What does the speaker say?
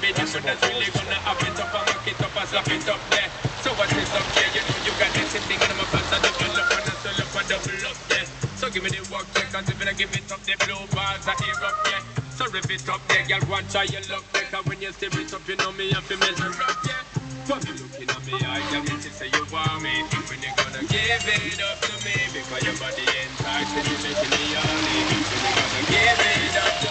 be the one that's really gonna up it up and back it up and slap it up there. So what is up there? You know you got this thing and I'm a pass and double up and swell up and double up there. So give me the work check and if I give it up, the blue bars are here up there. So rip it up there, girl, go and try your luck. Because when you stir it up, you know me have to measure up, yeah. But you looking at me, I can say you want me. When you gonna give it up to me? Because your body ain't tight, and you making me horny. When you gonna give it up to